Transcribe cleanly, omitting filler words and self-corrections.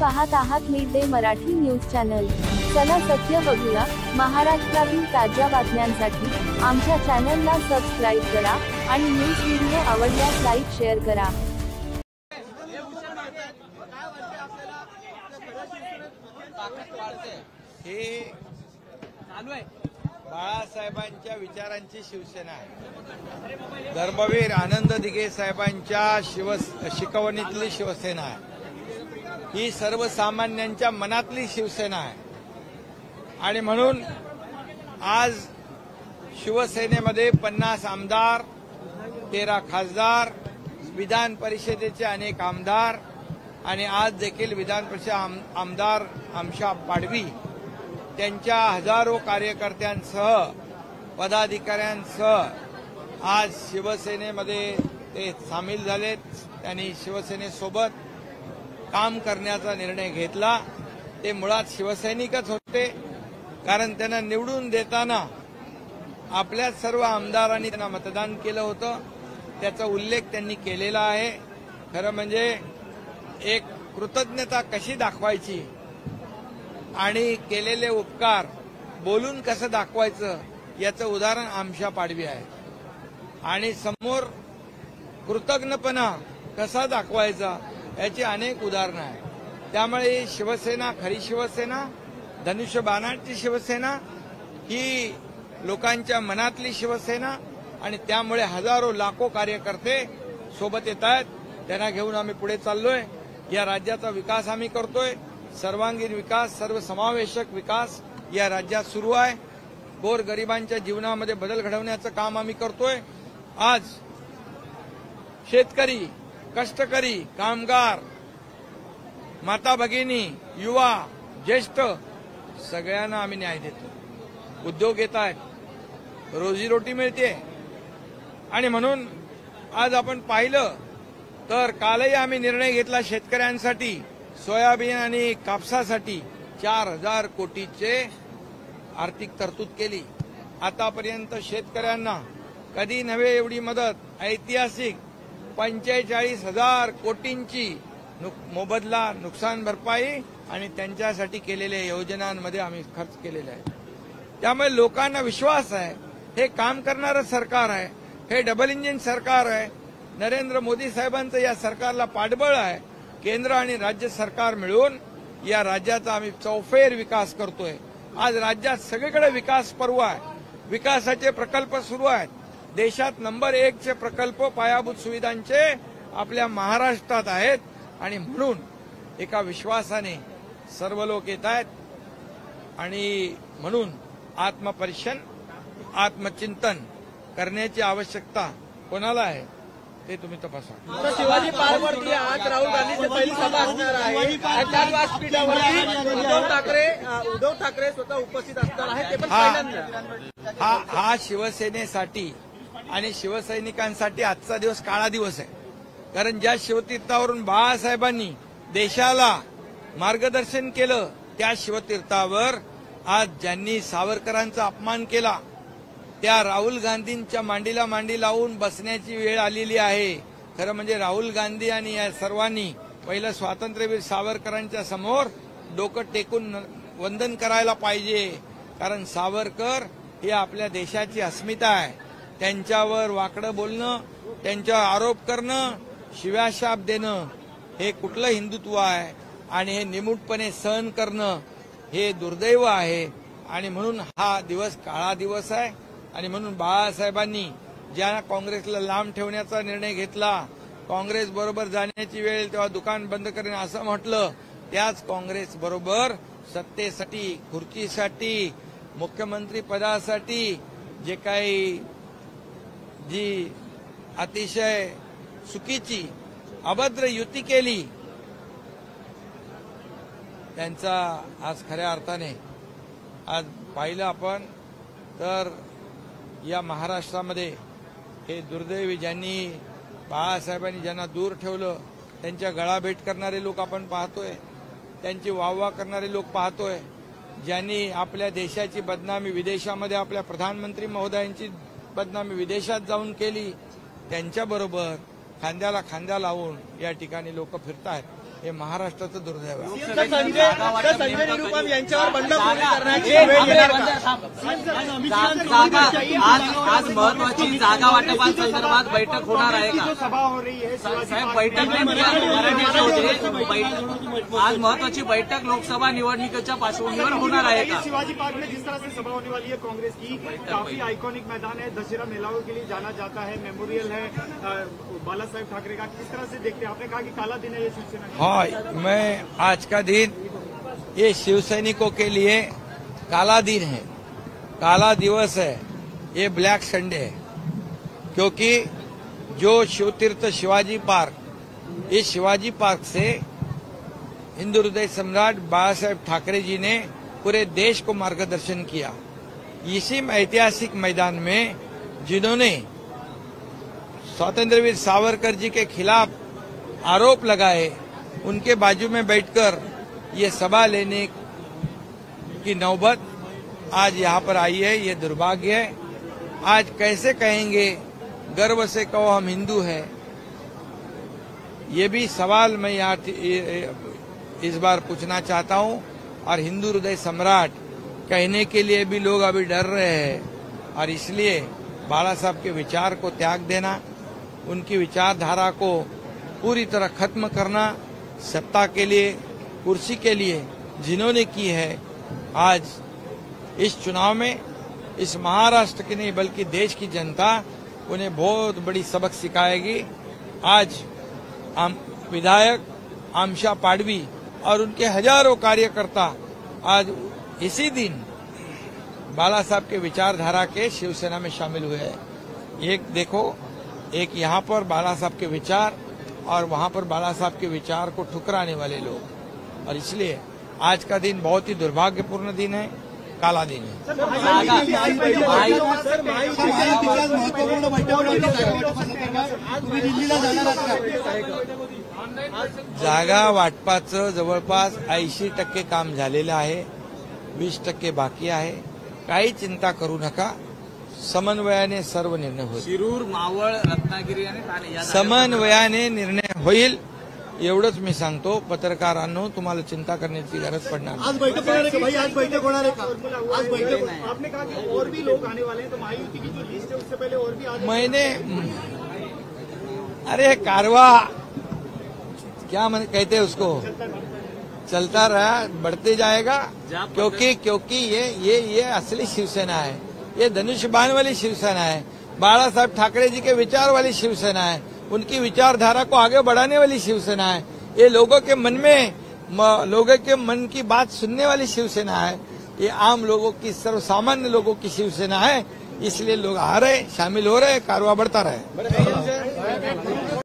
पाहत आहात mid day Marathi news channel. चला सत्य बघूया। महाराष्ट्रातील ताज्या बातम्यांसाठी आमच्या चॅनलला सबस्क्राइब करा आणि न्यूज व्हिडिओ आवडल्यास लाईक शेअर करा। हे बाळासाहेबांच्या विचारांची शिवसेना आहे। धर्मवीर आनंद दिघे साहेबांच्या शिकवणीतली शिवसेना आहे। ही सर्वसामान्यांच्या मनातली शिवसेना आहे आणि म्हणून आज शिवसेनेमध्ये 50 आमदार, 13 खासदार, विधान परिषदेचे अनेक आमदार आणि आज देखील विधान परिषद आमदार आमशा पाडवी त्यांच्या हजारो कार्यकर्त्यांसह पदाधिकाऱ्यांसह आज शिवसेनेमध्ये ते सामील झालेत। त्यांनी शिवसेनेसोबत काम करण्याचा निर्णय घेतला। ते मुळात शिवसैनिकच होते, कारण त्यांना निवडून देताना आपल्या सर्व आमदारांनी त्यांना मतदान केलं होतं। त्याचा उल्लेख त्यांनी केलेला आहे। खरं म्हणजे एक कृतज्ञता कशी दाखवायची आणि केलेले उपकार बोलून कसं दाखवायचं याचं उदाहरण आमशा पाडवी आहे आणि समोर कृतज्ञपणा कसा दाखवायचा याची अनेक उदाहरणं आहेत। त्यामुळे शिवसेना खरी शिवसेना, धनुष्यबाणाची शिवसेना ही लोकांच्या मनातली शिवसेना आणि त्यामुळे हजारो लाखो कार्यकर्ते सोबत येत आहेत। त्यांना घेऊन आम्ही पुढे चाललोय। या राज्याचा विकास आम्ही करतोय। सर्वांगीण विकास, सर्वसमावेशक विकास या राज्यात सुरू आहे। गोरगरिबांच्या जीवनामध्ये बदल घडवण्याचं काम आम्ही करतोय। आज शेतकरी, कष्टकरी, कामगार, माता भगिनी, युवा, ज्येष्ठ सगळ्यांना आम्ही न्याय देतो। उद्योग येत आहेत, रोजीरोटी मिळते आणि म्हणून आज आपण पाहिलं तर कालही आम्ही निर्णय घेतला शेतकऱ्यांसाठी सोयाबीन आणि कापसासाठी 4000 कोटीचे आर्थिक तरतूद केली। आतापर्यंत शेतकऱ्यांना कधी नव्हे एवढी मदत, ऐतिहासिक 45,000 कोटींची मोबदला, नुकसान भरपाई आणि त्यांच्यासाठी केलेल्या योजनांमध्ये आम्ही खर्च केलेला आहे। त्यामुळे लोकांना विश्वास आहे हे काम करणारं सरकार आहे, हे डबल इंजिन सरकार आहे। नरेंद्र मोदी साहेबांचं या सरकारला पाठबळ आहे। केंद्र आणि राज्य सरकार मिळून या राज्याचा आम्ही चौफेर विकास करतोय। आज राज्यात सगळीकडे विकास पर्व आहे, विकासाचे प्रकल्प सुरू आहेत। देशात नंबर 1 चे प्रकल्प पायाभूत सुविधांचे आपल्या महाराष्ट्रात आहेत आणि म्हणून एका विश्वासाने सर्व लोक येत आहेत आणि म्हणून आत्मपरीक्षण, आत्मचिंतन करण्याची आवश्यकता कोणाला आहे ते तुम्ही तपासा। शिवाजी पार्कवरती आज राहुल गांधीची पहिली सभा असणार आहे। त्याच व्यासपीठावरती उद्धव ठाकरे स्वतः उपस्थित असणार आहे, ते पण पहिल्यांदा। हा शिवसेनेसाठी आणि शिवसैनिकांसाठी आजचा दिवस काळा दिवस आहे। कारण ज्या शिवतीर्थावरून बाळासाहेबांनी देशाला मार्गदर्शन केलं त्या शिवतीर्थावर आज ज्यांनी सावरकरांचा अपमान केला त्या राहुल गांधींच्या मांडीला मांडी लावून बसण्याची वेळ आलेली आहे। खरं म्हणजे राहुल गांधी आणि या सर्वांनी पहिलं स्वातंत्र्यवीर सावरकरांच्या समोर डोकं टेकून वंदन करायला पाहिजे, कारण सावरकर ही आपल्या देशाची अस्मिता आहे। त्यांच्यावर वाकडं बोलणं, त्यांच्यावर आरोप करणं, शिव्याशाप देणं हे कुठलं हिंदुत्व आहे आणि हे निमूटपणे सहन करणं हे दुर्दैव आहे आणि म्हणून हा दिवस काळा दिवस आहे। आणि म्हणून बाळासाहेबांनी ज्या काँग्रेसला लांब ठेवण्याचा निर्णय घेतला, काँग्रेस बरोबर जाण्याची वेळ तेव्हा दुकान बंद करेन असं म्हटलं, त्याच काँग्रेस बरोबर सत्तेसाठी, खुर्चीसाठी, मुख्यमंत्री पदासाठी जे काही जी अतिशय चुकीची अभद्र युती केली त्यांचा आज खऱ्या अर्थाने आज पाहिलं आपण तर या महाराष्ट्रामध्ये हे दुर्दैवी ज्यांनी बाळासाहेबांनी ज्यांना दूर ठेवलं त्यांच्या गळाभेट करणारे लोक आपण पाहतोय, त्यांची वाहवा करणारे लोक पाहतोय, ज्यांनी आपल्या देशाची बदनामी विदेशामध्ये आपल्या प्रधानमंत्री महोदयांची बदनामी विदेशात जाऊन केली त्यांच्याबरोबर खांद्याला खांदा लावून या ठिकाणी लोक फिरतायत। हे महाराष्ट्राचं दुर्दैव आहे. संजय निरुपम यांच्यावर बंडखोरी करण्याची वेळ येणार का? आज महत्वाची जागा वाटपासंदर्भात बैठक होणार आहे का? सभा हो रही है साहेब, बैठक मराठीचे होते. आज महत्वाची बैठक लोकसभा निवडणुकीच्या पार्श्वभूमीवर होणार आहे का? शिवाजी पार्क में जिस तरह से सभा होने वाली है कांग्रेस की, काफी आइकॉनिक मैदान है, दशहरा मेलाओं के लिए जाना जाता है, मेमोरियल है बाला साहेब ठाकरे का, किस तरह से देखते हैं? आपने कहा कि काला दिन है ये शिवसेना का। हाँ, मैं आज का दिन ये शिवसैनिकों के लिए काला दिन है, काला दिवस है, ये ब्लैक संडे है, क्योंकि जो शिवतीर्थ शिवाजी पार्क, इस शिवाजी पार्क से हिंदू हृदय सम्राट बाला साहेब ठाकरे जी ने पूरे देश को मार्गदर्शन किया। इसी ऐतिहासिक मैदान में जिन्होंने स्वतंत्रवीर सावरकर जी के खिलाफ आरोप लगाए, उनके बाजू में बैठकर ये सभा लेने की नौबत आज यहाँ पर आई है। ये दुर्भाग्य है। आज कैसे कहेंगे गर्व से कहो हम हिंदू हैं, ये भी सवाल मैं यहाँ इस बार पूछना चाहता हूँ। और हिंदू हृदय सम्राट कहने के लिए भी लोग अभी डर रहे हैं, और इसलिए बाला साहब के विचार को त्याग देना, उनकी विचारधारा को पूरी तरह खत्म करना, सत्ता के लिए, कुर्सी के लिए जिन्होंने की है, आज इस चुनाव में इस महाराष्ट्र की नहीं बल्कि देश की जनता उन्हें बहुत बड़ी सबक सिखाएगी। आज विधायक आमशा पाडवी और उनके हजारों कार्यकर्ता आज इसी दिन बाला साहब के विचारधारा के शिवसेना में शामिल हुए हैं। एक देखो, एक यहाँ पर बाला साहब के विचार और वहाँ पर बाला साहब के विचार को ठुकराने वाले लोग, और इसलिए आज का दिन बहुत ही दुर्भाग्यपूर्ण दिन है, काला दिन है। जागा वाटपाचं जवळपास 80% काम झालेलं आहे, 20% बाकी आहे. काही चिंता करू नका, समन्वयाने सर्व निर्णय होईल. शिरूर, मावळ, रत्नागिरी आणि ठाणे या समन्वयाने निर्णय होईल एवढंच मी सांगतो. पत्रकारांनो, तुम्हाला चिंता करण्याची गरज पडणार नाही. आज बैठक होणार है क्या भाई? आज बैठक होणार है का? आज बैठक आपने कहा कि और भी लोग आने वाले हैं, तो महायुति की जो लिस्ट है उससे पहले और भी मैंने अरे कारवा क्या कहते हैं उसको, चलता रहा, बढ़ते जाएगा, क्योंकि ये असली शिवसेना है, ये धनुष्यबाण वाली शिवसेना है, बाला साहब ठाकरे जी के विचार वाली शिवसेना है, उनकी विचारधारा को आगे बढ़ाने वाली शिवसेना है, ये लोगों के मन की बात सुनने वाली शिवसेना है, ये आम लोगों की, सर्वसामान्य लोगों की शिवसेना है. इसलिए लोग आ रहे, शामिल हो रहे, कारवा बढ़ता रहे.